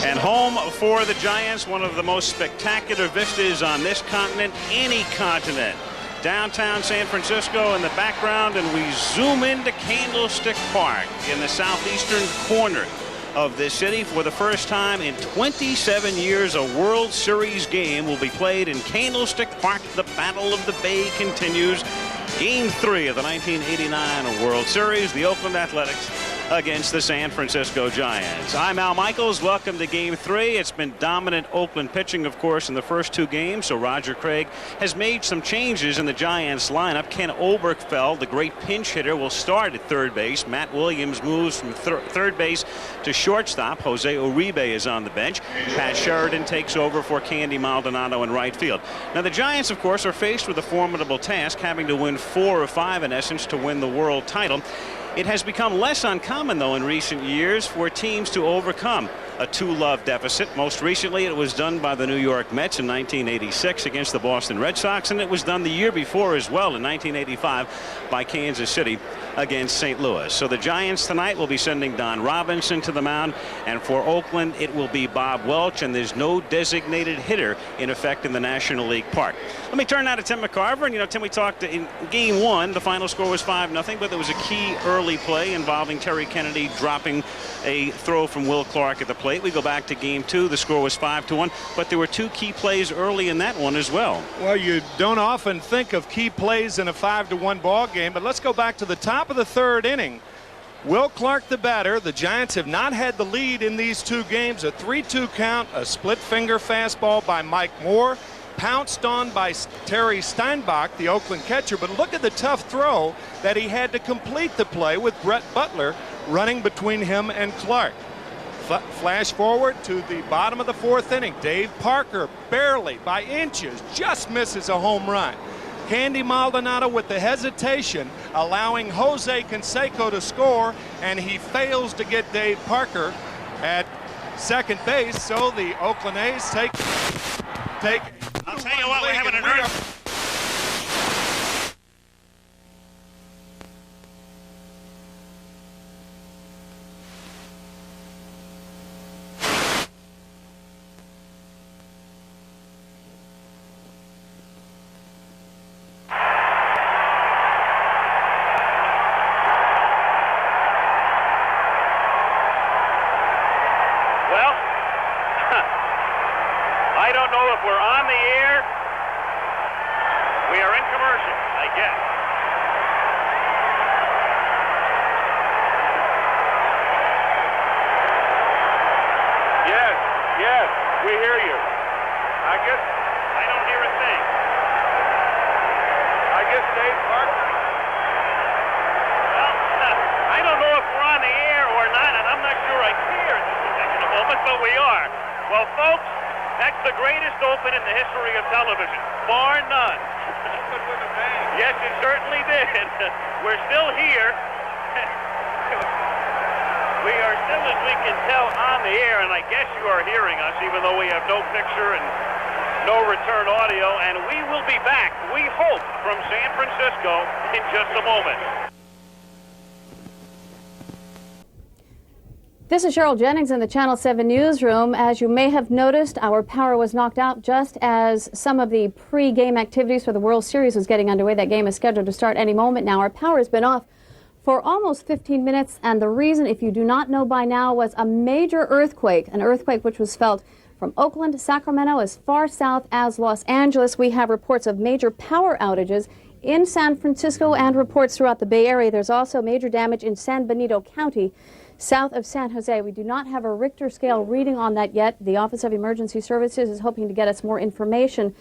And home for the Giants, one of the most spectacular vistas on this continent, any continent. Downtown San Francisco in the background, and we zoom into Candlestick Park in the southeastern corner of this city. For the first time in 27 years, a World Series game will be played in Candlestick Park. The Battle of the Bay continues. Game 3 of the 1989 World Series, the Oakland Athletics against the San Francisco Giants. I'm Al Michaels. Welcome to Game 3. It's been dominant Oakland pitching, of course, in the first 2 games. So Roger Craig has made some changes in the Giants lineup. Ken Oberkfell, the great pinch hitter, will start at third base. Matt Williams moves from third base to shortstop. Jose Uribe is on the bench. Pat Sheridan takes over for Candy Maldonado in right field. Now the Giants, of course, are faced with a formidable task, having to win 4 of 5 in essence to win the world title. It has become less uncommon, though, in recent years for teams to overcome a 2-love deficit. Most recently, it was done by the New York Mets in 1986 against the Boston Red Sox, and it was done the year before as well in 1985 by Kansas City against St. Louis. So the Giants tonight will be sending Don Robinson to the mound, and for Oakland, it will be Bob Welch, and there's no designated hitter in effect in the National League Park. Let me turn now to Tim McCarver. And, you know, Tim, we talked in Game 1, the final score was 5-0, but there was a key early play involving Terry Kennedy dropping a throw from Will Clark at the plate. We go back to Game 2. The score was 5-1, but there were 2 key plays early in that one as well. Well, you don't often think of key plays in a 5-1 ball game, but let's go back to the top of the 3rd inning. Will Clark, the batter. The Giants have not had the lead in these 2 games. A 3-2 count, a split finger fastball by Mike Moore, pounced on by Terry Steinbach, the Oakland catcher. But look at the tough throw that he had to complete the play with Brett Butler running between him and Clark. Flash forward to the bottom of the 4th inning. Dave Parker, barely by inches, just misses a home run. Candy Maldonado with the hesitation, allowing Jose Canseco to score, and he fails to get Dave Parker at second base. So the Oakland A's take. I'll tell you what, we're having an earth. I don't know if we're on the air. We are in commercial, I guess. Yes, we hear you. I guess I don't hear a thing. I guess Dave Parker. Well, I don't know if we're on the air or not, and I'm not sure I care at this particular moment, but we are. Well, folks, that's the greatest open in the history of television, bar none. Yes, it certainly did. We're still here. We are still, as we can tell, on the air, and I guess you are hearing us, even though we have no picture and no return audio, and we will be back, we hope, from San Francisco in just a moment. This is CHERYL Jennings in the Channel 7 newsroom. As you may have noticed, our power was knocked out just as some of the pre-game activities for the World Series was getting underway. That game is scheduled to start any moment now. Our power has been off for almost 15 minutes, and the reason, if you do not know by now, was a major earthquake, an earthquake which was felt from Oakland to Sacramento as far south as Los Angeles. We have reports of major power outages in San Francisco and reports throughout the Bay Area. There's also major damage in San Benito County, south of San Jose. We do not have a Richter scale reading on that yet. The Office of Emergency Services is hoping to get us more information.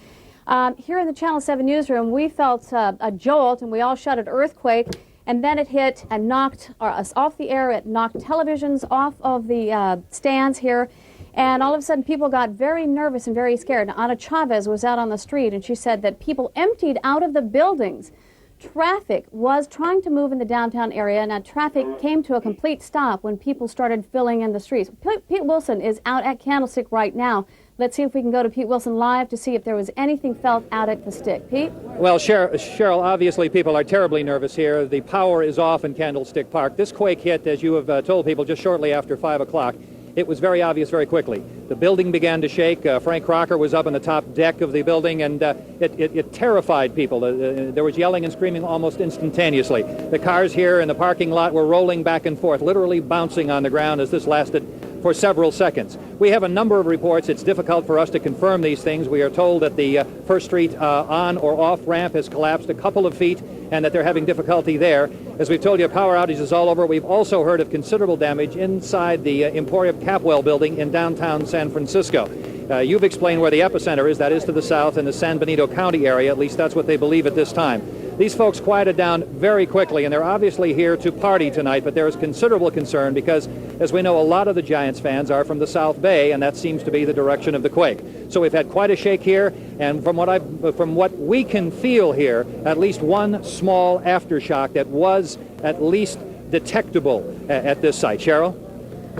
Here in the Channel 7 newsroom, we felt a jolt, and we all shouted earthquake, and then it hit and knocked us off the air. It knocked televisions off of the stands here, and all of a sudden people got very nervous and very scared. Now, Ana Chavez was out on the street, and she said that people emptied out of the buildings. Traffic was trying to move in the downtown area. Now, traffic came to a complete stop when people started filling in the streets. Pete Wilson is out at Candlestick right now. Let's see if we can go to Pete Wilson live to see if there was anything felt out at the stick. Pete? Well, CHERYL, obviously people are terribly nervous here. The power is off in Candlestick Park. This quake hit, as you have told people, just shortly after 5 o'clock. it was very obvious very quickly. The building began to shake. Frank KRACHER was up on the top deck of the building, and it terrified people. There was yelling and screaming almost instantaneously. The cars here in the parking lot were rolling back and forth, literally bouncing on the ground as this lasted for several seconds. We have a number of reports. It's difficult for us to confirm these things. We are told that the First Street on or off ramp has collapsed a couple of feet and that they're having difficulty there. As we've told you, power outages all over. We've also heard of considerable damage inside the Emporium Capwell building in downtown San Francisco. You've explained where the epicenter is. That is to the south in the San Benito County area. At least that's what they believe at this time. These folks quieted down very quickly, and they're obviously here to party tonight, but there is considerable concern because, as we know, a lot of the Giants fans are from the South Bay, and that seems to be the direction of the quake. So we've had quite a shake here, and from what we can feel here, at least one small aftershock that was at least detectable at this site. Cheryl?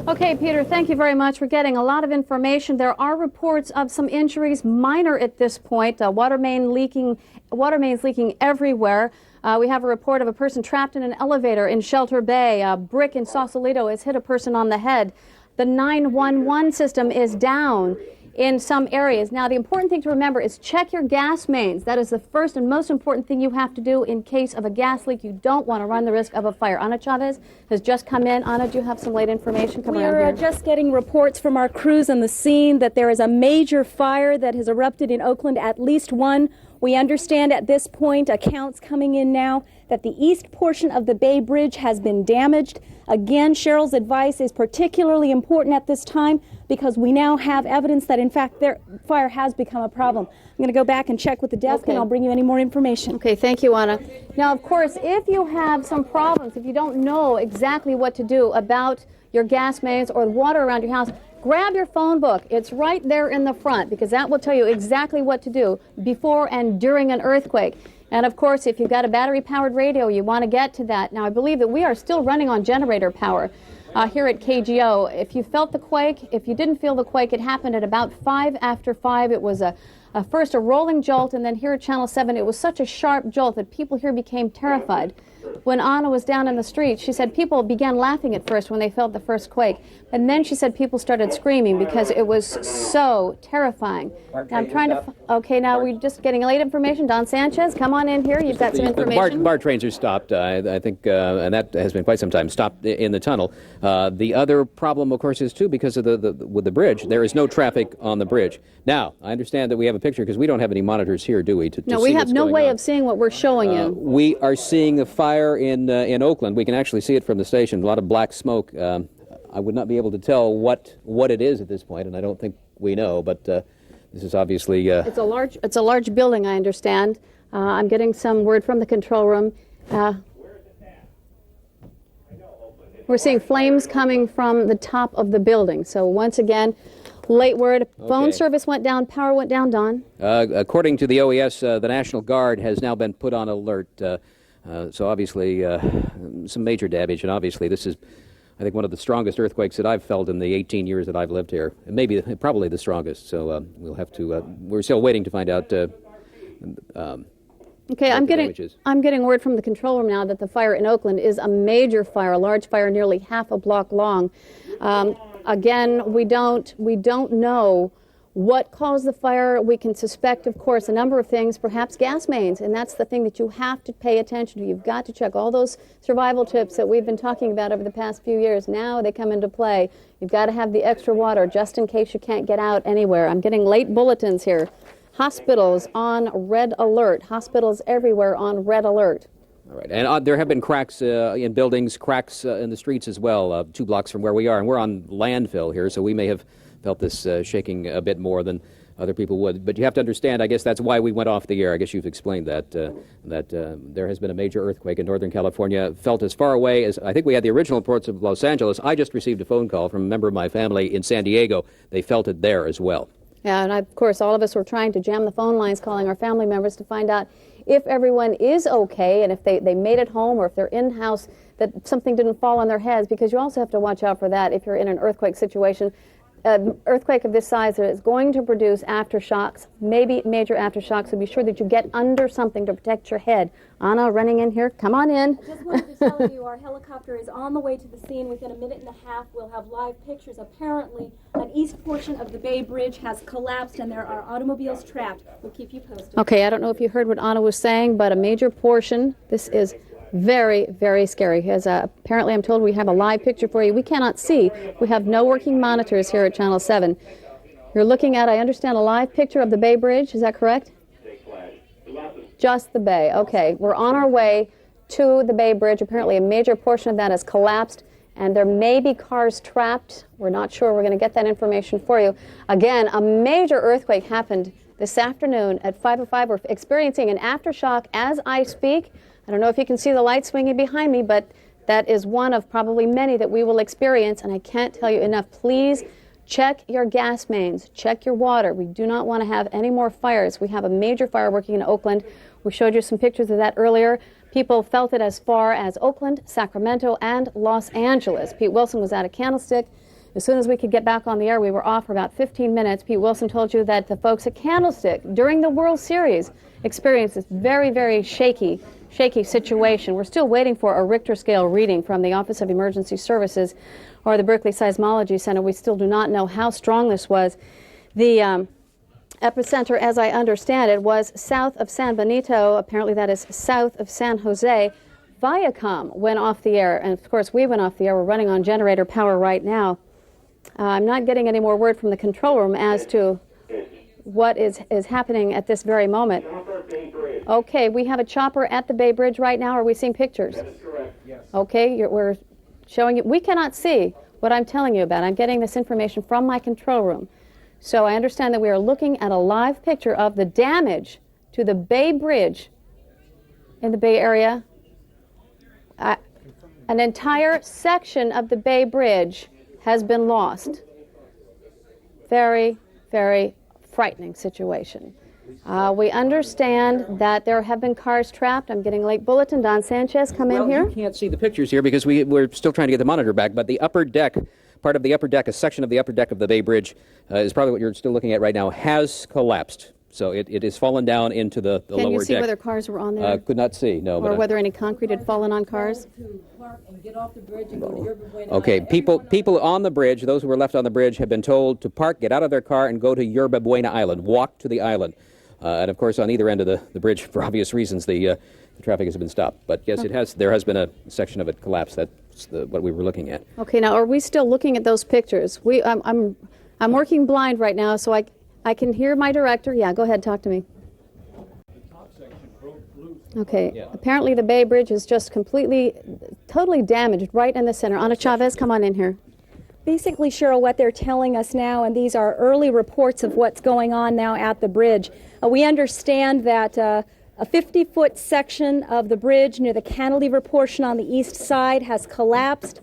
Okay, Peter, thank you very much. We're getting a lot of information. There are reports of some injuries, minor at this point. Water mains leaking everywhere. We have a report of a person trapped in an elevator in Shelter Bay. A brick in Sausalito has hit a person on the head. The 911 system is down in some areas. Now, the important thing to remember is check your gas mains. That is the first and most important thing you have to do in case of a gas leak. You don't want to run the risk of a fire. Ana Chavez has just come in. Ana, do you have some late information coming around here? We are just getting reports from our crews on the scene that there is a major fire that has erupted in Oakland, at least one. We understand at this point, accounts coming in now, that the east portion of the Bay Bridge has been damaged. Again, Cheryl's advice is particularly important at this time because we now have evidence that, in fact, their fire has become a problem. I'm going to go back and check with the desk, and I'll bring you any more information. Okay, thank you, Ana. Now, of course, if you have some problems, if you don't know exactly what to do about your gas mains or the water around your house, grab your phone book. It's right there in the front because that will tell you exactly what to do before and during an earthquake. And of course, if you've got a battery-powered radio, you want to get to that. Now, I believe that we are still running on generator power here at KGO. If you felt the quake, if you didn't feel the quake, it happened at about 5 after 5. It was first a rolling jolt, and then here at Channel 7, it was such a sharp jolt that people here became terrified. When Ana was down in the street, she said people began laughing at first when they felt the first quake. And then she said people started screaming because it was so terrifying. Now I'm trying to... Okay, now we're just getting late information. Don Sanchez, come on in here. You've got some information. The BART trains are stopped, I think, and that has been quite some time, stopped in the tunnel. The other problem, of course, is, too, because of with the bridge, there is no traffic on the bridge. Now, I understand that we have a picture because we don't have any monitors here, do we? No, we have no way of seeing what we're showing you. We are seeing the fire in Oakland. We can actually see it from the station. A lot of black smoke. I would not be able to tell what it is at this point, and I don't think we know. But this is obviously it's a large building. I understand. I'm getting some word from the control room. We're seeing flames coming from the top of the building. So once again, late word. Phone service went down. Power went down. Don. According to the OES, the National Guard has now been put on alert. So obviously some major damage, and obviously this is, I think, one of the strongest earthquakes that I've felt in the 18 years that I've lived here. Maybe, probably the strongest. So we'll have to. We're still waiting to find out. Okay, I'm getting word from the control room now that the fire in Oakland is a major fire, a large fire, nearly half a block long. Again, we don't know what caused the fire. We can suspect, of course, a number of things, perhaps gas mains, and that's the thing that you have to pay attention to. You've got to check all those survival tips that we've been talking about over the past few years. Now they come into play. You've got to have the extra water just in case you can't get out anywhere. I'm getting late bulletins here. Hospitals on red alert. Hospitals everywhere on red alert. All right, and there have been cracks in buildings, cracks in the streets as well, 2 blocks from where we are, and we're on landfill here, so we may have felt this shaking a bit more than other people would. But you have to understand, I guess that's why we went off the air. I guess you've explained that, there has been a major earthquake in Northern California, felt as far away as, I think we had the original reports of Los Angeles. I just received a phone call from a member of my family in San Diego. They felt it there as well. Yeah, and of course, all of us were trying to jam the phone lines, calling our family members to find out if everyone is okay and if they made it home or if they're in-house, that something didn't fall on their heads, because you also have to watch out for that if you're in an earthquake situation. an earthquake of this size is going to produce aftershocks, maybe major aftershocks, so be sure that you get under something to protect your head. Anna, running in here. Come on in. Just wanted to tell you our helicopter is on the way to the scene. Within a minute and a half, we'll have live pictures. Apparently, an east portion of the Bay Bridge has collapsed and there are automobiles trapped. We'll keep you posted. Okay, I don't know if you heard what Anna was saying, but a major portion, this is very, very scary. Apparently, I'm told we have a live picture for you. We cannot see. We have no working monitors here at Channel 7. You're looking at, I understand, a live picture of the Bay Bridge. Is that correct? Just the Bay. Okay, we're on our way to the Bay Bridge. Apparently, a major portion of that has collapsed, and there may be cars trapped. We're not sure. We're going to get that information for you. Again, a major earthquake happened this afternoon at 5:05. We're experiencing an aftershock as I speak. I don't know if you can see the light swinging behind me, but that is one of probably many that we will experience, and I can't tell you enough. Please check your gas mains, check your water. We do not want to have any more fires. We have a major fire working in Oakland. We showed you some pictures of that earlier. People felt it as far as Oakland, Sacramento, and Los Angeles. Pete Wilson was out of Candlestick. As soon as we could get back on the air, we were off for about 15 minutes. Pete Wilson told you that the folks at Candlestick during the World Series experienced this very, very shaky situation. We're still waiting for a Richter scale reading from the Office of Emergency Services or the Berkeley Seismology Center. We still do not know how strong this was. The epicenter, as I understand it, was south of San Benito. Apparently that is south of San Jose. Viacom went off the air, and of course we went off the air. We're running on generator power right now. I'm not getting any more word from the control room as to what is happening at this very moment. Okay, we have a chopper at the Bay Bridge right now. Are we seeing pictures? That is correct, yes. Okay, we're showing you. We cannot see what I'm telling you about. I'm getting this information from my control room. So I understand that we are looking at a live picture of the damage to the Bay Bridge in the Bay Area. An entire section of the Bay Bridge has been lost. Very, very frightening situation. We understand that there have been cars trapped. I'm getting a late bulletin. Don Sanchez, come in here. You can't see the pictures here because we're still trying to get the monitor back, but the upper deck, part of the upper deck, a section of the upper deck of the Bay Bridge is probably what you're still looking at right now, has collapsed. So it has fallen down into the lower deck. Can you see whether cars were on there? Could not see, no. Or whether any concrete had fallen on cars? Okay, people on the bridge, those who were left on the bridge, have been told to park, get out of their car, and go to Yerba Buena Island, walk to the island. And of course, on either end of the bridge, for obvious reasons, the traffic has been stopped. But yes, there has been a section of it collapsed. That's what we were looking at. Okay, now are we still looking at those pictures? I'm working blind right now, so I can hear my director. Yeah, go ahead, talk to me. Okay, yeah. Apparently the Bay Bridge is just totally damaged right in the center. Ana Chavez, come on in here. Basically, Cheryl, what they're telling us now, and these are early reports of what's going on now at the bridge, we understand that a 50-foot section of the bridge near the cantilever portion on the east side has collapsed.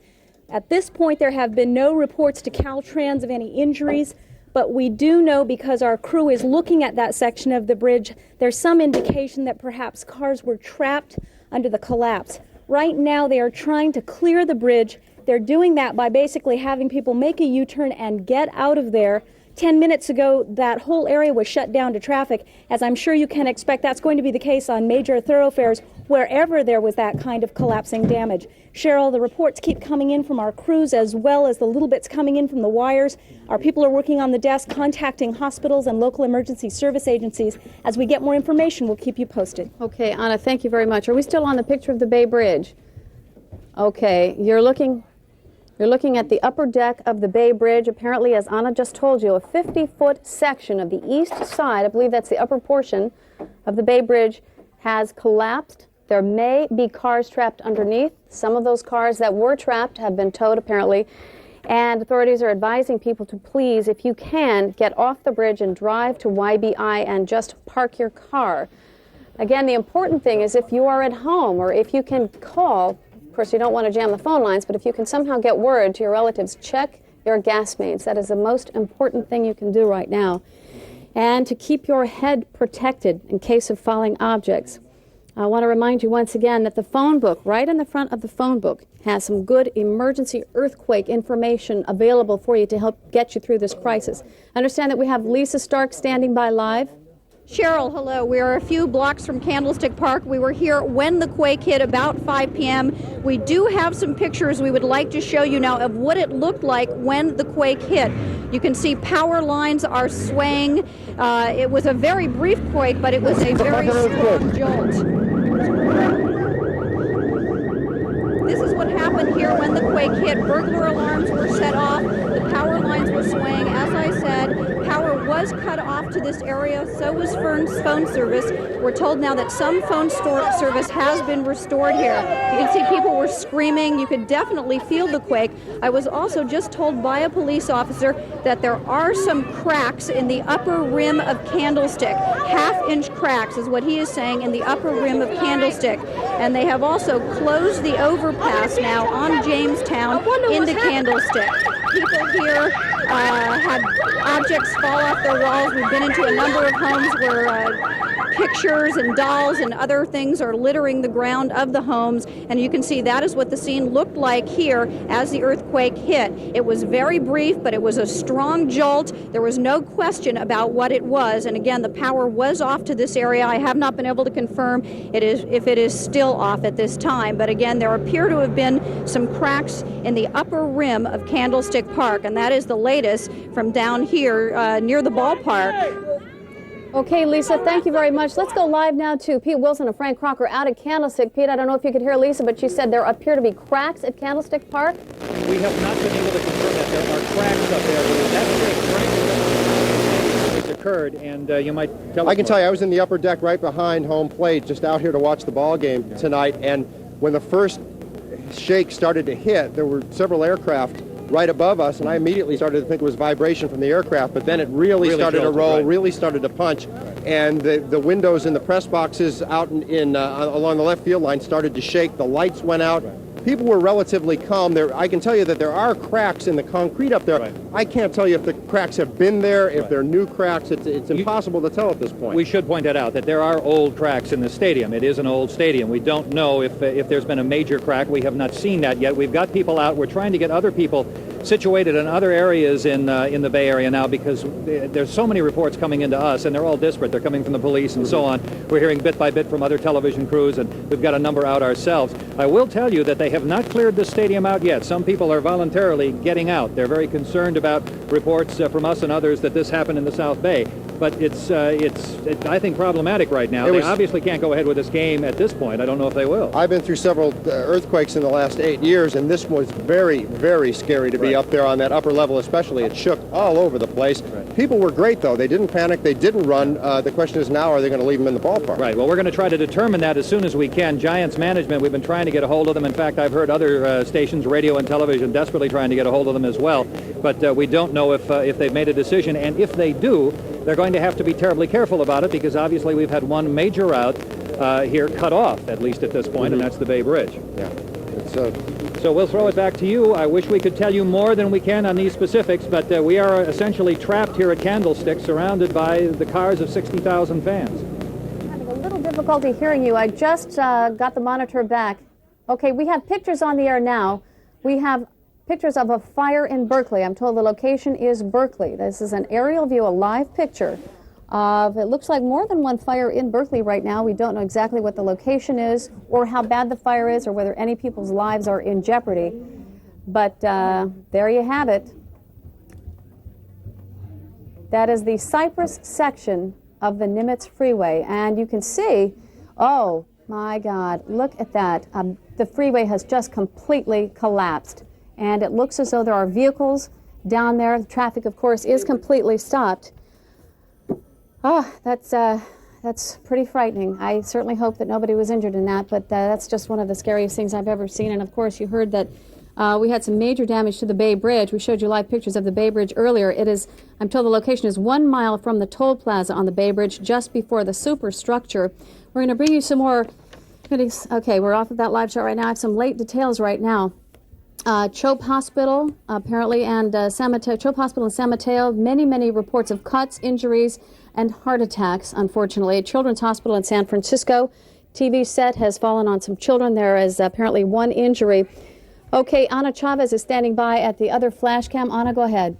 At this point, there have been no reports to Caltrans of any injuries, but we do know, because our crew is looking at that section of the bridge, there's some indication that perhaps cars were trapped under the collapse. Right now, they are trying to clear the bridge. They're doing that by basically having people make a U-turn and get out of there. 10 minutes ago, that whole area was shut down to traffic. As I'm sure you can expect, that's going to be the case on major thoroughfares wherever there was that kind of collapsing damage. Cheryl, the reports keep coming in from our crews as well as the little bits coming in from the wires. Our people are working on the desk, contacting hospitals and local emergency service agencies. As we get more information, we'll keep you posted. Okay, Anna, thank you very much. Are we still on the picture of the Bay Bridge? Okay, you're looking at the upper deck of the Bay Bridge. Apparently, as Anna just told you, a 50-foot section of the east side, I believe that's the upper portion of the Bay Bridge, has collapsed. There may be cars trapped underneath. Some of those cars that were trapped have been towed, apparently. And authorities are advising people to please, if you can, get off the bridge and drive to YBI and just park your car. Again, the important thing is if you are at home or if you can call. Of course, you don't want to jam the phone lines, but if you can somehow get word to your relatives, check your gas mains. That is the most important thing you can do right now. And to keep your head protected in case of falling objects. I want to remind you once again that the phone book, right in the front of the phone book, has some good emergency earthquake information available for you to help get you through this crisis. Understand that we have Lisa Stark standing by live. Cheryl, hello. We are a few blocks from Candlestick Park. We were here when the quake hit, about 5 p.m. We do have some pictures we would like to show you now of what it looked like when the quake hit. You can see power lines are swaying. It was a very brief quake, but it was a very strong jolt. This is what happened here when the quake hit. Burglar alarms were set off. The power lines were swaying. As I said, power was cut off to this area. So was phone service. We're told now that some phone service has been restored here. You can see people were screaming. You could definitely feel the quake. I was also just told by a police officer that there are some cracks in the upper rim of Candlestick. Half-inch cracks is what he is saying in the upper rim of Candlestick. And they have also closed the overpass now on Jamestown into Candlestick. People here had objects fall off their walls. We've been into a number of homes where pictures and dolls and other things are littering the ground of the homes, and you can see that is what the scene looked like here as the earthquake hit. It was very brief, but it was a strong jolt. There was no question about what it was, and again, the power was off to this area. I have not been able to confirm if it is still off at this time, but again, there appear to have been some cracks in the upper rim of Candlestick Park, and that is the latest from down here near the ballpark. Okay, Lisa, thank you very much. Let's go live now to Pete Wilson and Frank Crocker out at Candlestick. Pete, I don't know if you could hear Lisa, but she said there appear to be cracks at Candlestick Park. We have not been able to confirm that. There are cracks up there. That's Frank occurred, and you might tell us I can more. tell you, I was in the upper deck right behind home plate, just out here to watch the ball game tonight, and when the first shake started to hit, there were several aircraft right above us, and I immediately started to think it was vibration from the aircraft, but then it really started to roll, really started to punch, and the windows in the press boxes out along the left field line started to shake. The lights went out. People were relatively calm. I can tell you that there are cracks in the concrete up there. Right. I can't tell you if the cracks have been there, if they're new cracks. It's impossible to tell at this point. We should point that out, that there are old cracks in the stadium. It is an old stadium. We don't know if there's been a major crack. We have not seen that yet. We've got people out. We're trying to get other people situated in other areas in the Bay Area now, because there's so many reports coming into us, and they're all disparate. They're coming from the police and so on. We're hearing bit by bit from other television crews, and we've got a number out ourselves. I will tell you that they have not cleared the stadium out yet. Some people are voluntarily getting out. They're very concerned about reports from us and others that this happened in the South Bay. But it's I think, problematic right now. They obviously can't go ahead with this game at this point. I don't know if they will. I've been through several earthquakes in the last 8 years, and this was very, very scary to be up there on that upper level especially. It shook all over the place. Right. People were great, though. They didn't panic. They didn't run. The question is now, are they going to leave them in the ballpark? Right. Well, we're going to try to determine that as soon as we can. Giants management, we've been trying to get a hold of them. In fact, I've heard other stations, radio and television, desperately trying to get a hold of them as well. But we don't know if they've made a decision. And if they do, they're going to have to be terribly careful about it, because obviously we've had one major route here cut off, at least at this point, and that's the Bay Bridge. Yeah. So we'll throw it back to you. I wish we could tell you more than we can on these specifics, but we are essentially trapped here at Candlestick, surrounded by the cars of 60,000 fans. I'm having a little difficulty hearing you. I just got the monitor back. Okay, we have pictures on the air now. We have pictures of a fire in Berkeley. I'm told the location is Berkeley. This is an aerial view, a live picture of, it looks like, more than one fire in Berkeley right now. We don't know exactly what the location is or how bad the fire is or whether any people's lives are in jeopardy. But there you have it. That is the Cypress section of the Nimitz Freeway. And you can see, oh my God, look at that. The freeway has just completely collapsed. And it looks as though there are vehicles down there. The traffic, of course, is completely stopped. Oh, that's pretty frightening. I certainly hope that nobody was injured in that, but that's just one of the scariest things I've ever seen. And, of course, you heard that we had some major damage to the Bay Bridge. We showed you live pictures of the Bay Bridge earlier. It is, I'm told the location is 1 mile from the toll plaza on the Bay Bridge, just before the superstructure. We're going to bring you some more. Okay, we're off of that live shot right now. I have some late details right now. Chope Hospital, apparently, and Chope Hospital in San Mateo, many reports of cuts, injuries, and heart attacks, unfortunately. At Children's Hospital in San Francisco, TV set has fallen on some children. There is apparently one injury. Okay, Ana Chavez is standing by at the other flash cam. Ana, go ahead.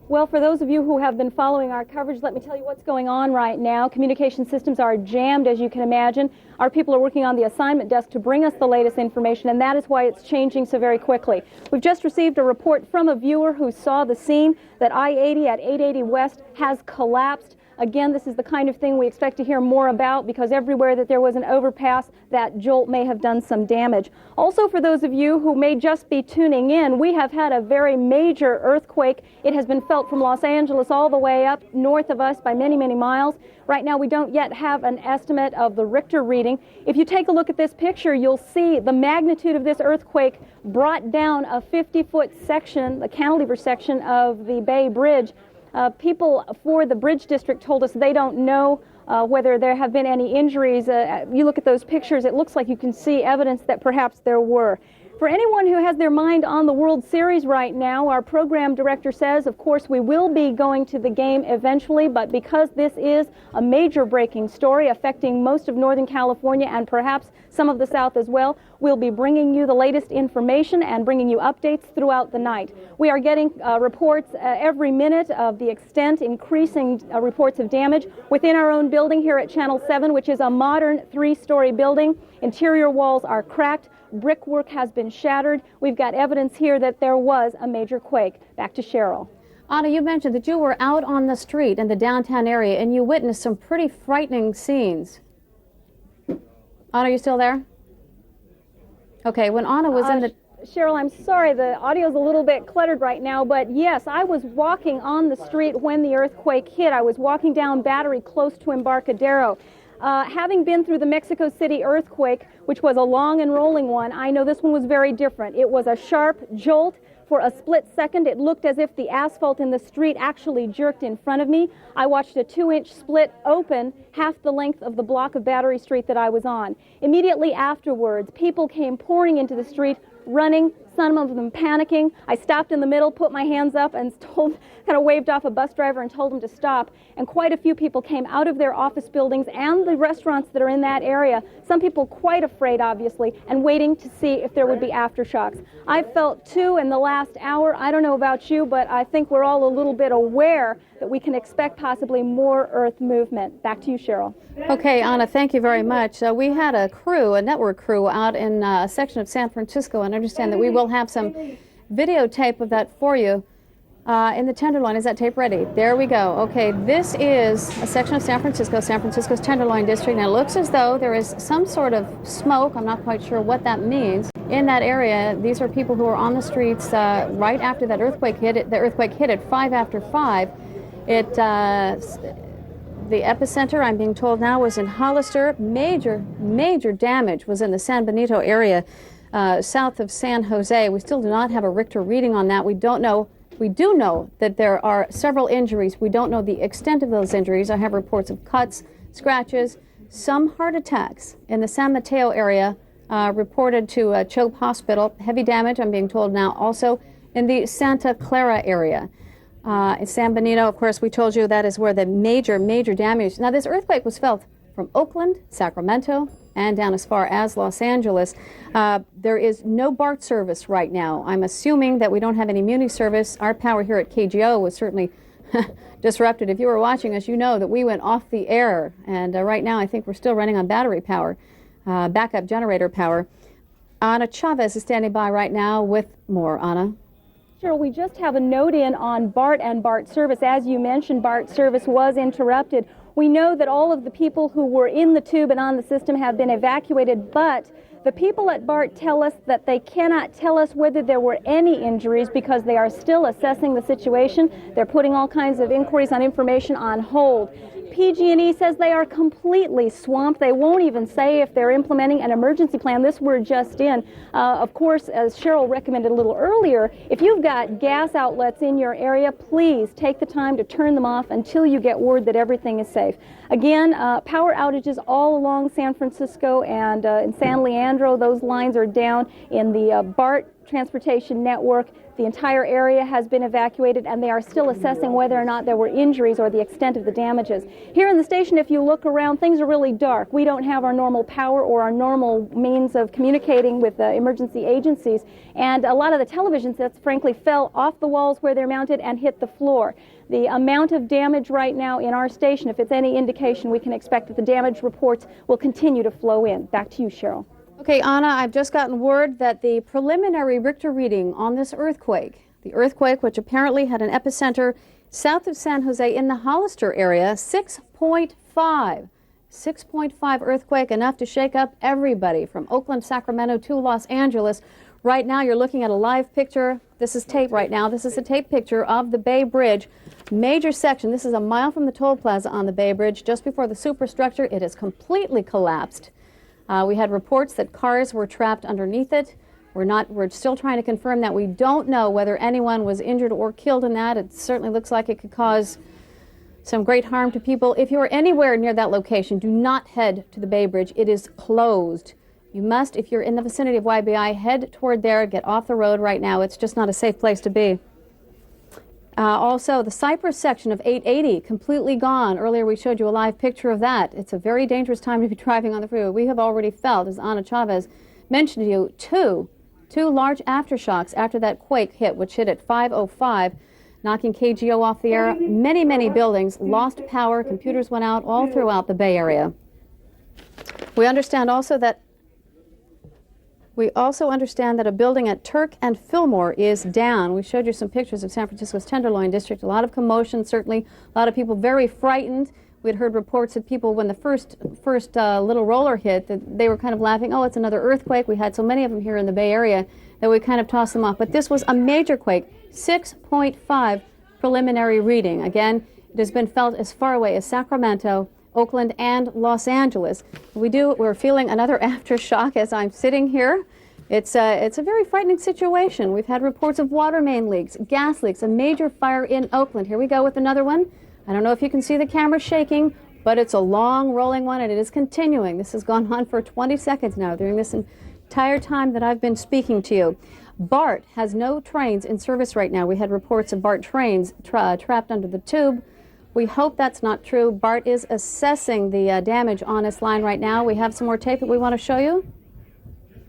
Well, for those of you who have been following our coverage, let me tell you what's going on right now. Communication systems are jammed, as you can imagine. Our people are working on the assignment desk to bring us the latest information, and that is why it's changing so very quickly. We've just received a report from a viewer who saw the scene that I-80 at 880 West has collapsed. Again, this is the kind of thing we expect to hear more about, because everywhere that there was an overpass, that jolt may have done some damage. Also, for those of you who may just be tuning in, we have had a very major earthquake. It has been felt from Los Angeles all the way up north of us by many, many miles. Right now, we don't yet have an estimate of the Richter reading. If you take a look at this picture, you'll see the magnitude of this earthquake brought down a 50-foot section, the cantilever section of the Bay Bridge. People for the Bridge District told us they don't know whether there have been any injuries. You look at those pictures, it looks like you can see evidence that perhaps there were. For anyone who has their mind on the World Series right now, our program director says, of course, we will be going to the game eventually, but because this is a major breaking story affecting most of Northern California and perhaps some of the South as well, we'll be bringing you the latest information and bringing you updates throughout the night. We are getting reports every minute of the extent, increasing reports of damage within our own building here at Channel 7, which is a modern 3-story building. Interior walls are cracked. Brickwork has been shattered. We've got evidence here that there was a major quake. Back to Cheryl. Ana, you mentioned that you were out on the street in the downtown area and you witnessed some pretty frightening scenes. Ana, are you still there? Okay, when Ana was in the... Cheryl, I'm sorry, the audio's a little bit cluttered right now, but yes, I was walking on the street when the earthquake hit. I was walking down Battery close to Embarcadero. Having been through the Mexico City earthquake, which was a long and rolling one, I know this one was very different. It was a sharp jolt. For a split second, it looked as if the asphalt in the street actually jerked in front of me. I watched a 2-inch split open half the length of the block of Battery Street that I was on. Immediately afterwards, people came pouring into the street, running, some of them panicking. I stopped in the middle, put my hands up, and kind of waved off a bus driver and told him to stop. And quite a few people came out of their office buildings and the restaurants that are in that area. Some people quite afraid, obviously, and waiting to see if there would be aftershocks. I felt two in the last hour. I don't know about you, but I think we're all a little bit aware that we can expect possibly more earth movement. Back to you, Cheryl. Okay, Ana, thank you very much. We had a crew, a network crew, out in a section of San Francisco, and I understand that we will have some videotape of that for you in the Tenderloin. Is that tape ready? There we go. Okay, this is a section of San Francisco's Tenderloin district, and it looks as though there is some sort of smoke. I'm not quite sure what that means. In that area, these are people who are on the streets right after that earthquake hit. The earthquake hit at 5 after 5. The epicenter, I'm being told now, was in Hollister. Major damage was in the San Benito area south of San Jose. We still do not have a Richter reading on that. We don't know. We do know that there are several injuries. We don't know the extent of those injuries. I have reports of cuts, scratches, some heart attacks in the San Mateo area reported to Chope Hospital. Heavy damage, I'm being told now, also in the Santa Clara area. In San Benito, of course, we told you that is where the major damage. Now, this earthquake was felt from Oakland, Sacramento, and down as far as Los Angeles. There is no BART service right now. I'm assuming that we don't have any Muni service. Our power here at KGO was certainly disrupted. If you were watching us, you know that we went off the air. And right now, I think we're still running on battery power, backup generator power. Ana Chavez is standing by right now with more. Ana. Cheryl, we just have a note in on BART and BART service. As you mentioned, BART service was interrupted. We know that all of the people who were in the tube and on the system have been evacuated, but the people at BART tell us that they cannot tell us whether there were any injuries because they are still assessing the situation. They're putting all kinds of inquiries on information on hold. PG&E says they are completely swamped. They won't even say if they're implementing an emergency plan. This we're just in. Of course, as Cheryl recommended a little earlier, if you've got gas outlets in your area, please take the time to turn them off until you get word that everything is safe. Again, power outages all along San Francisco and in San Leandro. Those lines are down in the BART transportation network. The entire area has been evacuated, and they are still assessing whether or not there were injuries or the extent of the damages. Here in the station, if you look around, things are really dark. We don't have our normal power or our normal means of communicating with emergency agencies, and a lot of the television sets, frankly, fell off the walls where they're mounted and hit the floor. The amount of damage right now in our station, if it's any indication, we can expect that the damage reports will continue to flow in. Back to you, Cheryl. Okay, Anna, I've just gotten word that the preliminary Richter reading on this earthquake, the earthquake which apparently had an epicenter south of San Jose in the Hollister area, 6.5. 6.5 earthquake, enough to shake up everybody from Oakland, Sacramento to Los Angeles. Right now you're looking at a live picture. This is tape right now. This is a tape picture of the Bay Bridge. Major section. This is a mile from the toll plaza on the Bay Bridge, just before the superstructure. It has completely collapsed. We had reports that cars were trapped underneath it. We're still trying to confirm that. We don't know whether anyone was injured or killed in that. It certainly looks like it could cause some great harm to people. If you are anywhere near that location, do not head to the Bay Bridge. It is closed. You must, if you're in the vicinity of YBI, head toward there, get off the road right now. It's just not a safe place to be. Also, the Cypress section of 880, completely gone. Earlier we showed you a live picture of that. It's a very dangerous time to be driving on the freeway. We have already felt, as Anna Chavez mentioned to you, two large aftershocks after that quake hit, which hit at 5:05, knocking KGO off the air. Many, many buildings lost power. Computers went out all throughout the Bay Area. We also understand that a building at Turk and Fillmore is down. We showed you some pictures of San Francisco's Tenderloin district. A lot of commotion, certainly. A lot of people very frightened. We had heard reports that people, when the first little roller hit, that they were kind of laughing, oh, it's another earthquake. We had so many of them here in the Bay Area that we kind of tossed them off. But this was a major quake, 6.5 preliminary reading. Again, it has been felt as far away as Sacramento, Oakland, and Los Angeles. We're feeling another aftershock as I'm sitting here. It's a very frightening situation. We've had reports of water main leaks, gas leaks, a major fire in Oakland. Here we go with another one. I don't know if you can see the camera shaking, but it's a long rolling one, and it is continuing. This has gone on for 20 seconds now during this entire time that I've been speaking to you. BART has no trains in service right now. We had reports of BART trains trapped under the tube. We hope that's not true. BART is assessing the damage on this line right now. We have some more tape that we want to show you.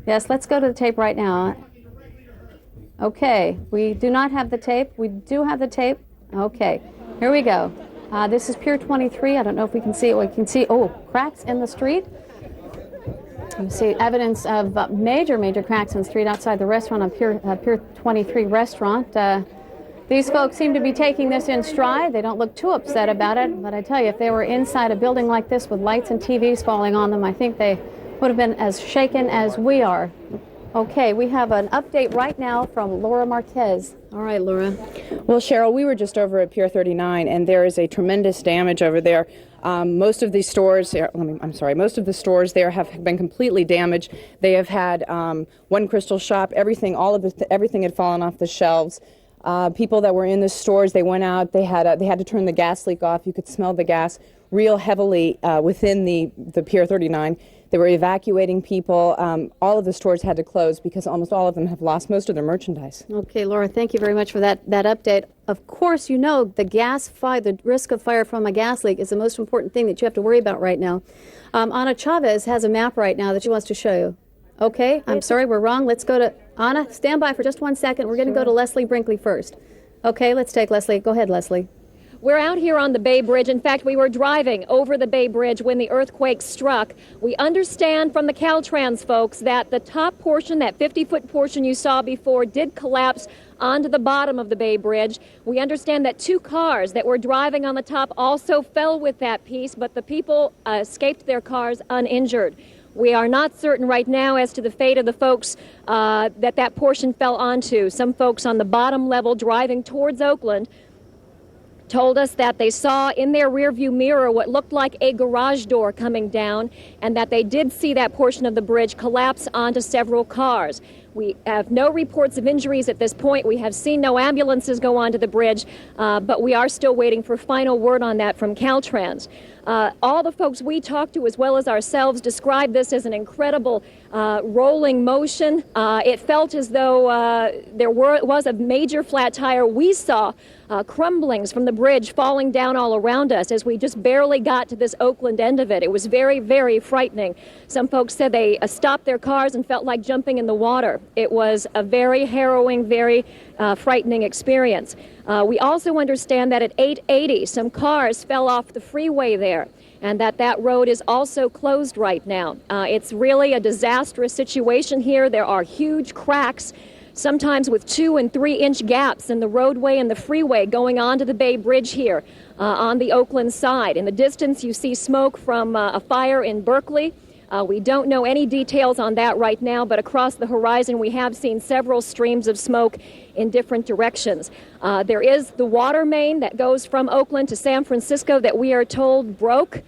Yes, let's go to the tape right now. Okay, we do not have the tape. We do have the tape. Okay, here we go. This is Pier 23. I don't know if we can see it. We can see, cracks in the street. You see evidence of major cracks in the street outside the restaurant on Pier 23 restaurant. These folks seem to be taking this in stride. They don't look too upset about it, but I tell you, if they were inside a building like this with lights and TVs falling on them, I think they would have been as shaken as we are. Okay, we have an update right now from Laura Marquez. All right, Laura. Well, Cheryl, we were just over at Pier 39, and there is a tremendous damage over there. Most of the stores there have been completely damaged. They have had one crystal shop, everything had fallen off the shelves. People that were in the stores, they went out, they had to turn the gas leak off. You could smell the gas real heavily within the Pier 39. They were evacuating people. All of the stores had to close because almost all of them have lost most of their merchandise. Okay, Laura, thank you very much for that update. Of course, you know the risk of fire from a gas leak is the most important thing that you have to worry about right now. Anna Chavez has a map right now that she wants to show you. Okay, I'm sorry, we're wrong. Let's go to Anna. Stand by for just 1 second. We're going to go to Leslie Brinkley first. Okay, let's take Leslie. Go ahead, Leslie. We're out here on the Bay Bridge. In fact, we were driving over the Bay Bridge when the earthquake struck. We understand from the Caltrans folks that the top portion, that 50-foot portion you saw before, did collapse onto the bottom of the Bay Bridge. We understand that 2 cars that were driving on the top also fell with that piece, but the people escaped their cars uninjured. We are not certain right now as to the fate of the folks that portion fell onto. Some folks on the bottom level driving towards Oakland told us that they saw in their rearview mirror what looked like a garage door coming down, and that they did see that portion of the bridge collapse onto several cars. We have no reports of injuries at this point. We have seen no ambulances go onto the bridge, but we are still waiting for final word on that from Caltrans. All the folks we talked to, as well as ourselves, described this as an incredible rolling motion. It felt as though there was a major flat tire. We saw crumblings from the bridge falling down all around us as we just barely got to this Oakland end of it. It was very, very frightening. Some folks said they stopped their cars and felt like jumping in the water. It was a very harrowing, very frightening experience. We also understand that at 880, some cars fell off the freeway there, and that road is also closed right now. It's really a disastrous situation here. There are huge cracks, sometimes with 2- and 3-inch gaps in the roadway and the freeway going onto the Bay Bridge here on the Oakland side. In the distance, you see smoke from a fire in Berkeley. We don't know any details on that right now, but across the horizon we have seen several streams of smoke in different directions. There is the water main that goes from Oakland to San Francisco that we are told broke.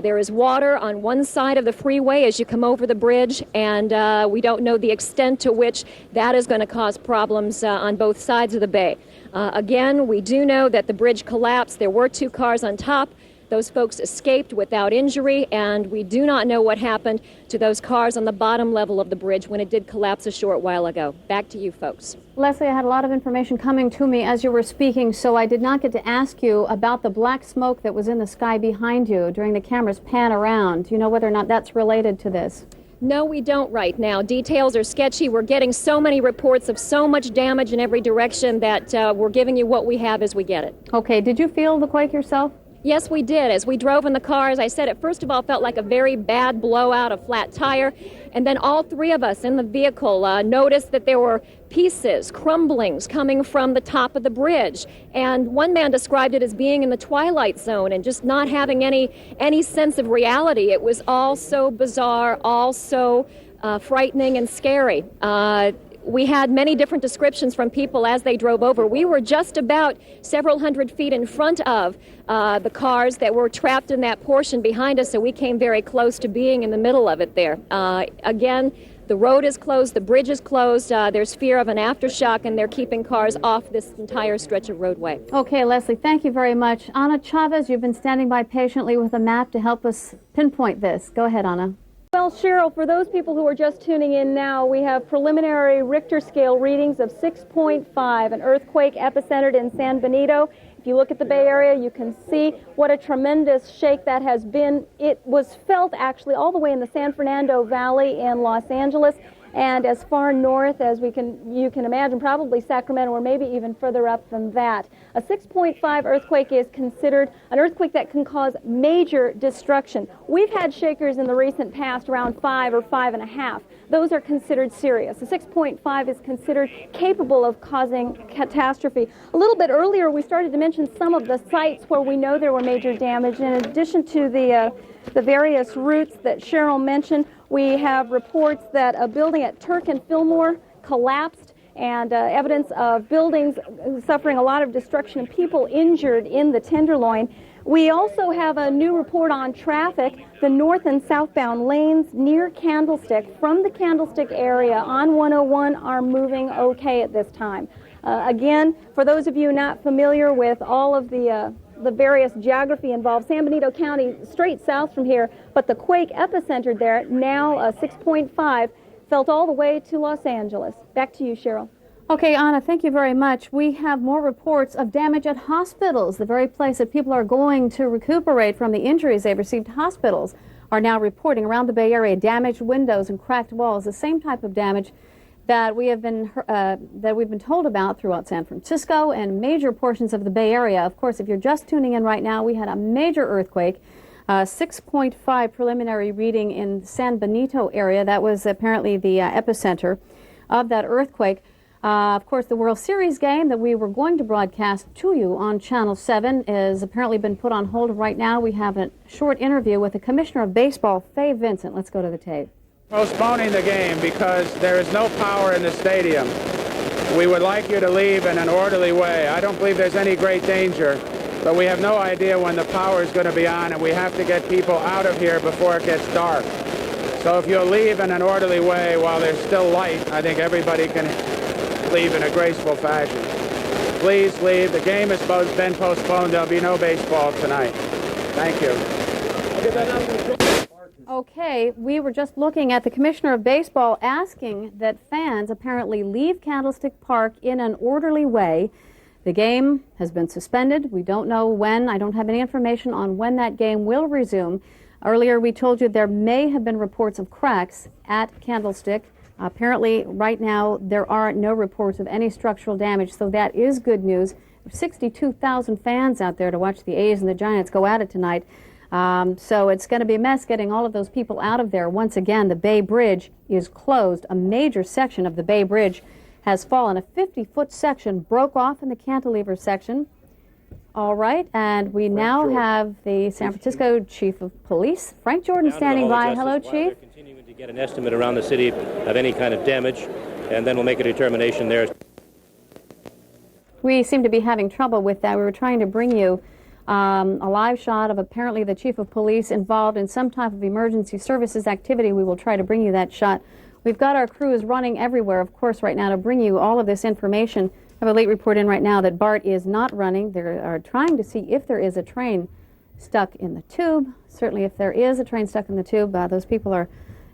There is water on one side of the freeway as you come over the bridge, and we don't know the extent to which that is going to cause problems on both sides of the bay. Again, we do know that the bridge collapsed. There were 2 cars on top. Those folks escaped without injury, and we do not know what happened to those cars on the bottom level of the bridge when it did collapse a short while ago. Back to you folks. Leslie, I had a lot of information coming to me as you were speaking, so I did not get to ask you about the black smoke that was in the sky behind you during the camera's pan around. Do you know whether or not that's related to this? No, we don't right now. Details are sketchy. We're getting so many reports of so much damage in every direction that we're giving you what we have as we get it. Okay, did you feel the quake yourself? Yes, we did. As we drove in the car, as I said, it first of all felt like a very bad blowout, a flat tire. And then all 3 of us in the vehicle noticed that there were pieces, crumblings coming from the top of the bridge. And one man described it as being in the twilight zone and just not having any sense of reality. It was all so bizarre, all so frightening and scary. We had many different descriptions from people as they drove over. We were just about several hundred feet in front of the cars that were trapped in that portion behind us, so we came very close to being in the middle of it there. Again, the road is closed, the bridge is closed, there's fear of an aftershock, and they're keeping cars off this entire stretch of roadway. Okay, Leslie, thank you very much. Anna Chavez, you've been standing by patiently with a map to help us pinpoint this. Go ahead, Anna. Well, Cheryl, for those people who are just tuning in now, we have preliminary Richter scale readings of 6.5, an earthquake epicentered in San Benito. If you look at the Bay Area, you can see what a tremendous shake that has been. It was felt actually all the way in the San Fernando Valley in Los Angeles, and as far north as you can imagine, probably Sacramento, or maybe even further up than that. A 6.5 earthquake is considered an earthquake that can cause major destruction. We've had shakers in the recent past around 5 or 5.5. Those are considered serious. The 6.5 is considered capable of causing catastrophe. A little bit earlier, we started to mention some of the sites where we know there were major damage. In addition to the various routes that Cheryl mentioned, we have reports that a building at Turk and Fillmore collapsed, and evidence of buildings suffering a lot of destruction and people injured in the Tenderloin. We also have a new report on traffic. The north and southbound lanes near Candlestick from the Candlestick area on 101 are moving okay at this time. Again, for those of you not familiar with all of the various geography involved, San Benito County straight south from here, but the quake epicenter there, now 6.5, felt all the way to Los Angeles. Back to you, Cheryl. Okay, Anna, thank you very much. We have more reports of damage at hospitals. The very place that people are going to recuperate from the injuries they've received. Hospitals are now reporting around the Bay Area damaged windows and cracked walls, the same type of damage that we've been told about throughout San Francisco and major portions of the Bay Area. Of course, if you're just tuning in right now, we had a major earthquake, 6.5 preliminary reading in San Benito area. That was apparently the epicenter of that earthquake. Of course, the World Series game that we were going to broadcast to you on Channel 7 has apparently been put on hold right now. We have a short interview with the Commissioner of Baseball, Vincent. Let's go to the tape. Postponing the game because there is no power in the stadium. We would like you to leave in an orderly way. I don't believe there's any great danger, but we have no idea when the power is going to be on, and we have to get people out of here before it gets dark. So if you'll leave in an orderly way while there's still light, I think everybody can leave in a graceful fashion. Please leave. The game has been postponed. There'll be no baseball tonight. Thank you. Okay, we were just looking at the Commissioner of Baseball asking that fans apparently leave Candlestick Park in an orderly way. The game has been suspended. We don't know when. I don't have any information on when that game will resume. Earlier we told you there may have been reports of cracks at Candlestick. Apparently right now there are no reports of any structural damage, so that is good news. There's 62,000 fans out there to watch the A's and the Giants go at it tonight. So it's going to be a mess getting all of those people out of there. Once again, the Bay Bridge is closed. A major section of the Bay Bridge has fallen. A 50-foot section broke off in the cantilever section. All right, and we now have the San Francisco Chief of Police, Frank Jordan, standing by. Hello, Chief. They're continuing to get an estimate around the city of any kind of damage, and then we'll make a determination there. We seem to be having trouble with that. We were trying to bring you a live shot of apparently the Chief of Police involved in some type of emergency services activity. We will try to bring you that shot. We've got our crews running everywhere, of course, right now to bring you all of this information. I have a late report in right now that BART is not running. They are trying to see if there is a train stuck in the tube. Certainly if there is a train stuck in the tube, those people are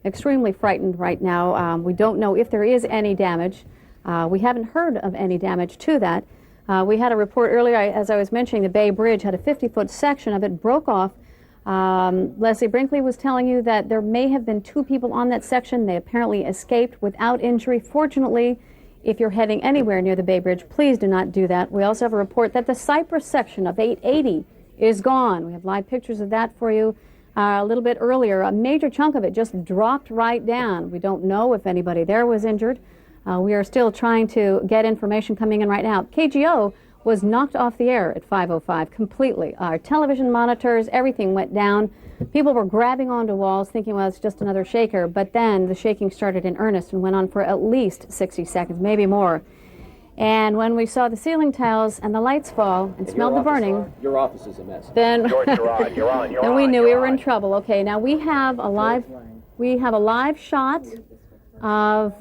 extremely frightened right now. We don't know if there is any damage. We haven't heard of any damage to that. We had a report earlier, as I was mentioning, the Bay Bridge had a 50-foot section of it broke off. Leslie Brinkley was telling you that there may have been 2 people on that section. They apparently escaped without injury. Fortunately, if you're heading anywhere near the Bay Bridge, please do not do that. We also have a report that the Cypress section of 880 is gone. We have live pictures of that for you a little bit earlier. A major chunk of it just dropped right down. We don't know if anybody there was injured. We are still trying to get information coming in right now. KGO was knocked off the air at 5:05 completely. Our television monitors, everything went down. People were grabbing onto walls thinking, well, it's just another shaker. But then the shaking started in earnest and went on for at least 60 seconds, maybe more. And when we saw the ceiling tiles and the lights fall and smelled the burning, your office is a mess. Then, George, you're on. then we knew we were in trouble. Okay, now we have a live shot of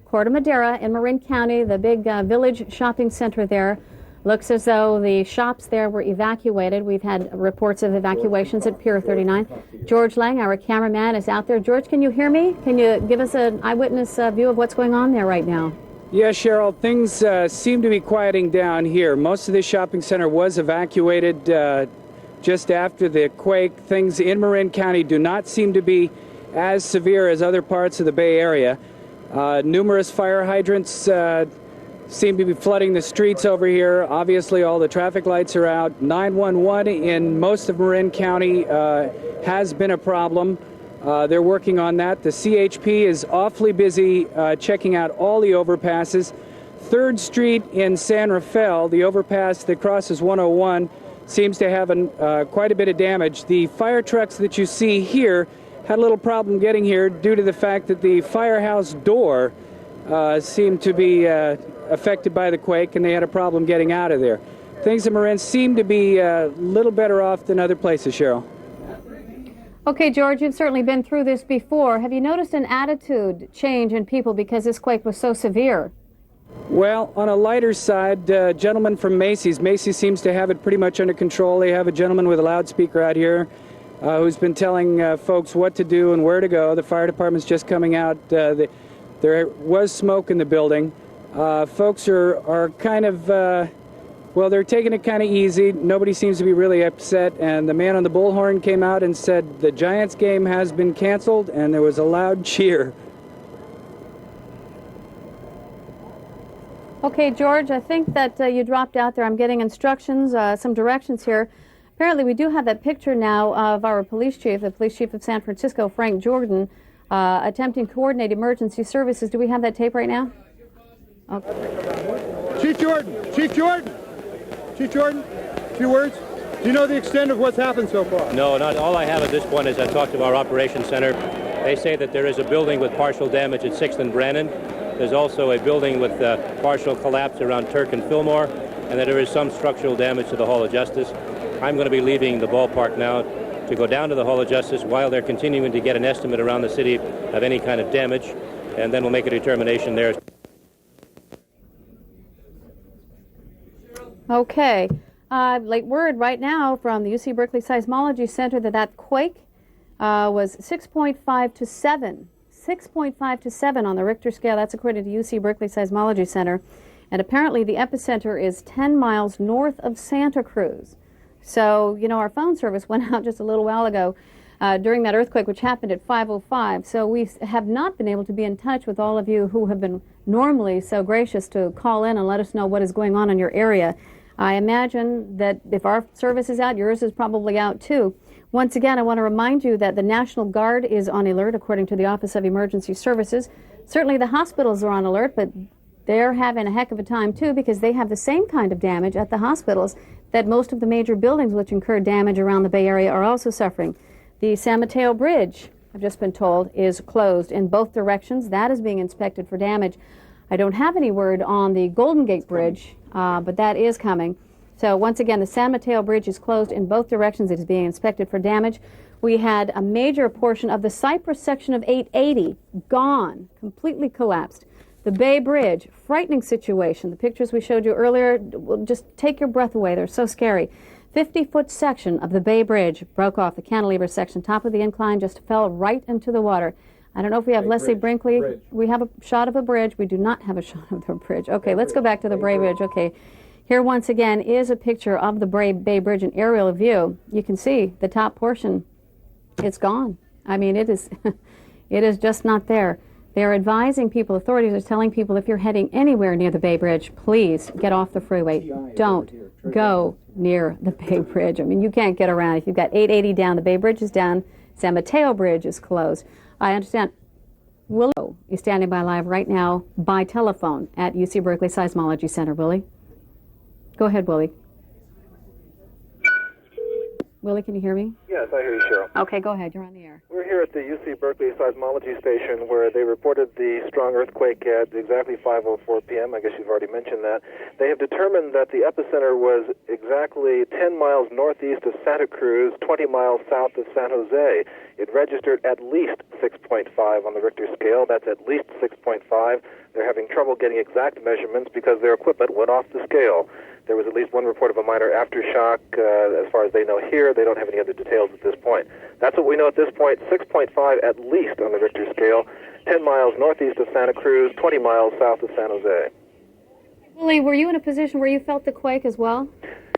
Corte Madera in Marin County, the big village shopping center there. Looks as though the shops there were evacuated. We've had reports of evacuations at Pier 39. George Lang, our cameraman, is out there. George, can you hear me? Can you give us an eyewitness view of what's going on there right now? Yeah, Cheryl, things seem to be quieting down here. Most of this shopping center was evacuated just after the quake. Things in Marin County do not seem to be as severe as other parts of the Bay Area. Numerous fire hydrants seem to be flooding the streets over here. Obviously, all the traffic lights are out. 911 in most of Marin County has been a problem. They're working on that. The CHP is awfully busy checking out all the overpasses. 3rd Street in San Rafael, the overpass that crosses 101, seems to have quite a bit of damage. The fire trucks that you see here had a little problem getting here due to the fact that the firehouse door seemed to be affected by the quake, and they had a problem getting out of there. Things in Marin seem to be a little better off than other places, Cheryl. Okay, George, you've certainly been through this before. Have you noticed an attitude change in people because this quake was so severe? Well, on a lighter side, gentleman from Macy's. Macy's seems to have it pretty much under control. They have a gentleman with a loudspeaker out here who's been telling folks what to do and where to go. The fire department's just coming out. There was smoke in the building. Folks are kind of, well, they're taking it kind of easy. Nobody seems to be really upset. And the man on the bullhorn came out and said the Giants game has been canceled, and there was a loud cheer. Okay, George, I think that you dropped out there. I'm getting instructions, some directions here. Apparently, we do have that picture now of our police chief, the police chief of San Francisco, Frank Jordan, attempting to coordinate emergency services. Do we have that tape right now? Okay. Chief Jordan, a few words. Do you know the extent of what's happened so far? No, not all I have at this point is I talked to our operations center. They say that there is a building with partial damage at 6th and Brannan. There's also a building with partial collapse around Turk and Fillmore, and that there is some structural damage to the Hall of Justice. I'm going to be leaving the ballpark now to go down to the Hall of Justice while they're continuing to get an estimate around the city of any kind of damage, and then we'll make a determination there. Okay. Late word right now from the UC Berkeley Seismology Center that quake was 6.5 to 7. 6.5 to 7 on the Richter scale. That's according to UC Berkeley Seismology Center. And apparently the epicenter is 10 miles north of Santa Cruz. So, you know, our phone service went out just a little while ago during that earthquake, which happened at 5:05. So we have not been able to be in touch with all of you who have been normally so gracious to call in and let us know what is going on in your area. I imagine that if our service is out, yours is probably out too. Once again, I want to remind you that the National Guard is on alert, according to the Office of Emergency Services. Certainly the hospitals are on alert, but they're having a heck of a time too, because they have the same kind of damage at the hospitals that most of the major buildings which incurred damage around the Bay Area are also suffering. The San Mateo Bridge, I've just been told, is closed in both directions. That is being inspected for damage. I don't have any word on the Golden Gate Bridge, but that is coming. So once again, the San Mateo Bridge is closed in both directions. It is being inspected for damage. We had a major portion of the Cypress section of 880 gone, completely collapsed. The Bay Bridge, frightening situation. The pictures we showed you earlier will just take your breath away. They're so scary. 50-foot section of the Bay Bridge broke off. The cantilever section, top of the incline, just fell right into the water. I don't know if we have Leslie Brinkley. We have a shot of a bridge. We do not have a shot of the bridge. Okay, let's go back to the Bay Bridge. Okay, here once again is a picture of the Bay Bridge, an aerial view. You can see the top portion. It's gone. I mean, it is, it is just not there. They are advising people, authorities are telling people, if you're heading anywhere near the Bay Bridge, please get off the freeway. Don't go near the Bay Bridge. I mean, you can't get around. If you've got 880 down, the Bay Bridge is down, San Mateo Bridge is closed. I understand Willie is standing by live right now by telephone at UC Berkeley Seismology Center. Willie? Go ahead, Willie. Willie, can you hear me? Yes, I hear you, Cheryl. Okay, go ahead. You're on the air. We're here at the UC Berkeley Seismology Station where they reported the strong earthquake at exactly 5:04 p.m. I guess you've already mentioned that. They have determined that the epicenter was exactly 10 miles northeast of Santa Cruz, 20 miles south of San Jose. It registered at least 6.5 on the Richter scale. That's at least 6.5. They're having trouble getting exact measurements because their equipment went off the scale. There was at least one report of a minor aftershock. As far as they know here, they don't have any other details at this point. That's what we know at this point. 6.5 at least on the Richter scale, 10 miles northeast of Santa Cruz, 20 miles south of San Jose. Willie, were you in a position where you felt the quake as well?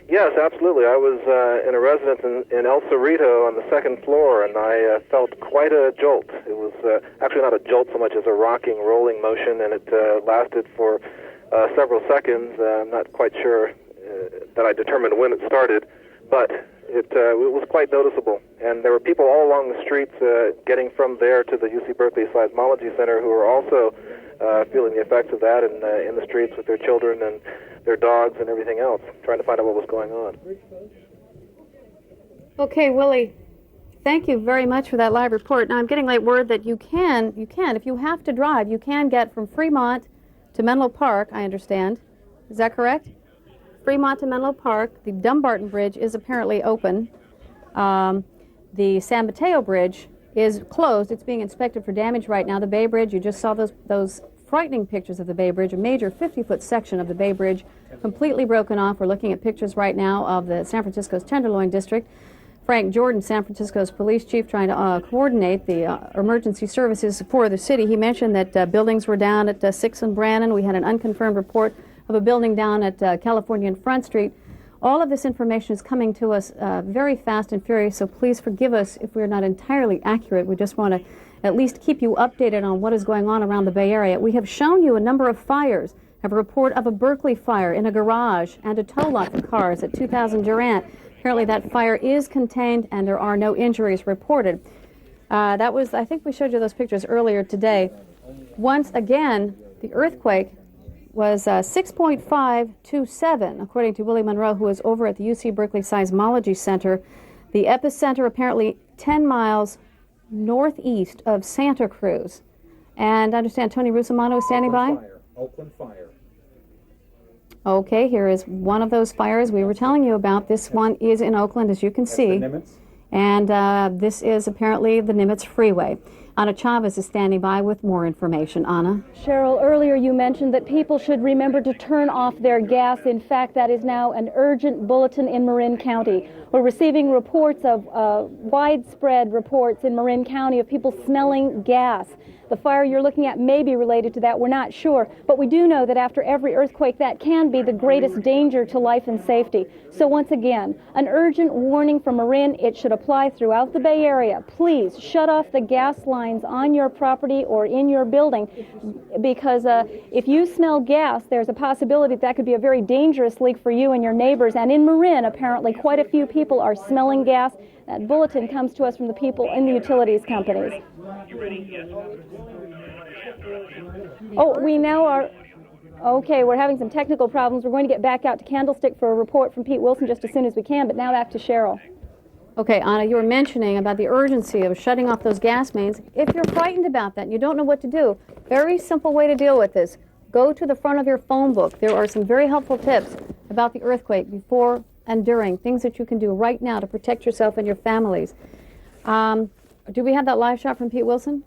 Yes, absolutely. I was in a residence in El Cerrito on the second floor, and I felt quite a jolt. It was actually not a jolt so much as a rocking, rolling motion, and it lasted for several seconds. I'm not quite sure that I determined when it started, but it was quite noticeable. And there were people all along the streets getting from there to the UC Berkeley Seismology Center who were also feeling the effects of that and in the streets with their children and their dogs and everything else, trying to find out what was going on. Okay, Willie, thank you very much for that live report. Now, I'm getting late word that you can, if you have to drive, you can get from Fremont to Menlo Park, I understand. Is that correct? Fremont to Menlo Park. The Dumbarton Bridge is apparently open. The San Mateo Bridge is closed. It's being inspected for damage right now. The Bay Bridge, you just saw those frightening pictures of the Bay Bridge, a major 50-foot section of the Bay Bridge completely broken off. We're looking at pictures right now of the San Francisco's Tenderloin District. Frank Jordan, San Francisco's police chief, trying to coordinate the emergency services for the city. He mentioned that buildings were down at 6th and Brannan. We had an unconfirmed report of a building down at California and Front Street. All of this information is coming to us very fast and furious, so please forgive us if we're not entirely accurate. We just want to at least keep you updated on what is going on around the Bay Area. We have shown you a number of fires. I have a report of a Berkeley fire in a garage and a tow lot for cars at 2000 Durant. Apparently that fire is contained and there are no injuries reported. That was, I think we showed you those pictures earlier today. Once again, the earthquake was 6.5 to 7, according to Willie Monroe, who is over at the UC Berkeley Seismology Center. The epicenter apparently 10 miles northeast of Santa Cruz. And I understand Tony Russomanno is standing by? Oakland fire. Okay, here is one of those fires we were telling you about. This one is in Oakland, as you can see. And this is apparently the Nimitz Freeway. Anna Chavez is standing by with more information. Anna? Cheryl, earlier you mentioned that people should remember to turn off their gas. In fact, that is now an urgent bulletin in Marin County. We're receiving reports of widespread reports in Marin County of people smelling gas. The fire you're looking at may be related to that. We're not sure. But we do know that after every earthquake, that can be the greatest danger to life and safety. So once again, an urgent warning from Marin. It should apply throughout the Bay Area. Please shut off the gas lines on your property or in your building, because if you smell gas, there's a possibility that could be a very dangerous leak for you and your neighbors. And in Marin, apparently, quite a few people are smelling gas. That bulletin comes to us from the people in the utilities companies. Oh, we now are... Okay, we're having some technical problems. We're going to get back out to Candlestick for a report from Pete Wilson just as soon as we can, but now back to Cheryl. Okay, Anna, you were mentioning about the urgency of shutting off those gas mains. If you're frightened about that and you don't know what to do, very simple way to deal with this. Go to the front of your phone book. There are some very helpful tips about the earthquake before and during, things that you can do right now to protect yourself and your families. Do we have that live shot from Pete Wilson?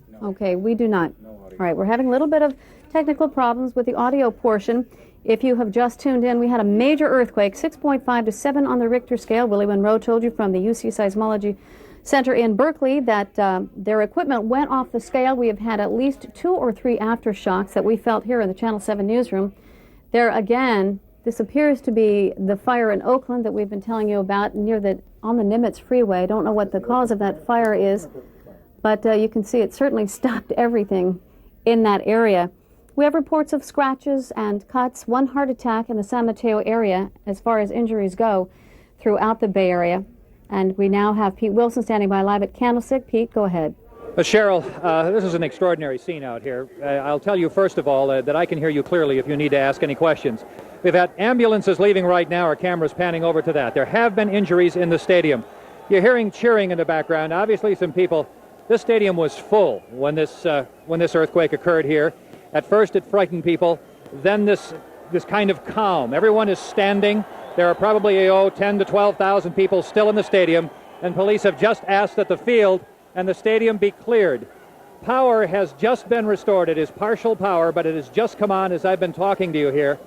No. Okay, we do not. No audio. All right, we're having a little bit of technical problems with the audio portion. If you have just tuned in, we had a major earthquake, 6.5 to 7 on the Richter scale. Willie Monroe told you from the UC Seismology Center in Berkeley that their equipment went off the scale. We have had at least 2 or 3 aftershocks that we felt here in the Channel 7 newsroom. There again, this appears to be the fire in Oakland that we've been telling you about on the Nimitz Freeway. I don't know what the cause of that fire is, but you can see it certainly stopped everything in that area. We have reports of scratches and cuts, 1 heart attack in the San Mateo area as far as injuries go throughout the Bay Area. And we now have Pete Wilson standing by live at Candlestick. Pete, go ahead. Cheryl, this is an extraordinary scene out here. I'll tell you first of all that I can hear you clearly if you need to ask any questions. We've had ambulances leaving right now. Our camera's panning over to that. There have been injuries in the stadium. You're hearing cheering in the background. Obviously some people. This stadium was full when this earthquake occurred here. At first it frightened people. Then this kind of calm. Everyone is standing. There are probably 10 to 12,000 people still in the stadium, and police have just asked that the field and the stadium be cleared. Power has just been restored. It is partial power, but it has just come on as I've been talking to you here.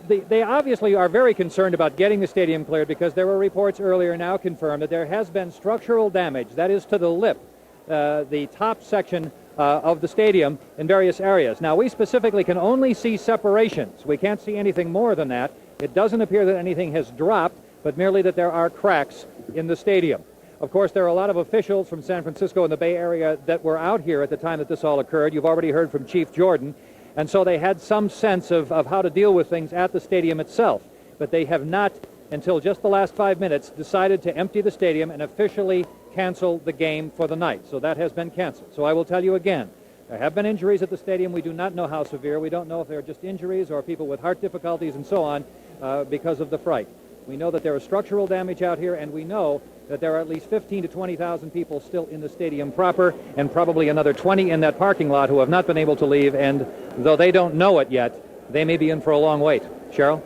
They obviously are very concerned about getting the stadium cleared because there were reports earlier now confirmed that there has been structural damage, that is to the lip, the top section of the stadium in various areas. Now, we specifically can only see separations. We can't see anything more than that. It doesn't appear that anything has dropped, but merely that there are cracks in the stadium. Of course, there are a lot of officials from San Francisco and the Bay Area that were out here at the time that this all occurred. You've already heard from Chief Jordan. And so they had some sense of how to deal with things at the stadium itself. But they have not, until just the last 5 minutes, decided to empty the stadium and officially cancel the game for the night. So that has been canceled. So I will tell you again, there have been injuries at the stadium. We do not know how severe. We don't know if they're just injuries or people with heart difficulties and so on because of the fright. We know that there is structural damage out here, and we know that there are at least 15 to 20,000 people still in the stadium proper, and probably another 20 in that parking lot who have not been able to leave, and though they don't know it yet, they may be in for a long wait. Cheryl?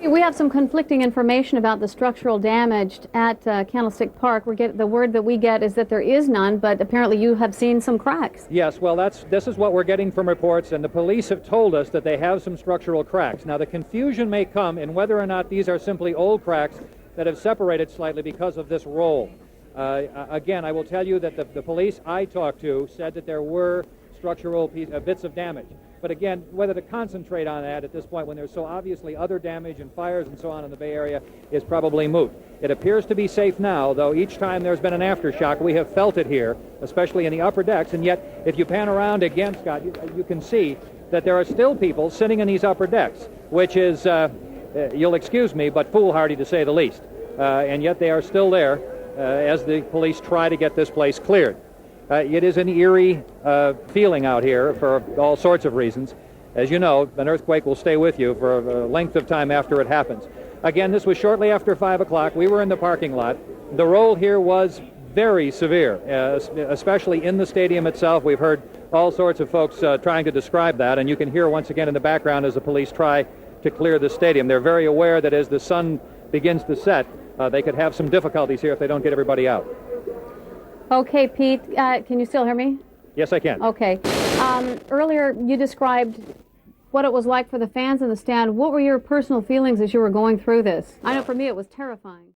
We have some conflicting information about the structural damage at Candlestick Park. The word that we get is that there is none, but apparently you have seen some cracks. Yes, well, this is what we're getting from reports, and the police have told us that they have some structural cracks. Now, the confusion may come in whether or not these are simply old cracks that have separated slightly because of this roll. Again, I will tell you that the police I talked to said that there were structural bits of damage. But again, whether to concentrate on that at this point when there's so obviously other damage and fires and so on in the Bay Area is probably moot. It appears to be safe now, though each time there's been an aftershock, we have felt it here, especially in the upper decks. And yet, if you pan around again, Scott, you can see that there are still people sitting in these upper decks, which is, you'll excuse me, but foolhardy to say the least. And yet they are still there as the police try to get this place cleared. It is an eerie feeling out here for all sorts of reasons. As you know, an earthquake will stay with you for a length of time after it happens. Again, this was shortly after 5 o'clock. We were in the parking lot. The roll here was very severe, especially in the stadium itself. We've heard all sorts of folks trying to describe that, and you can hear once again in the background as the police try to clear the stadium. They're very aware that as the sun begins to set, they could have some difficulties here if they don't get everybody out. Okay, Pete, can you still hear me? Yes, I can. Okay. Earlier, you described what it was like for the fans in the stand. What were your personal feelings as you were going through this? I know for me it was terrifying.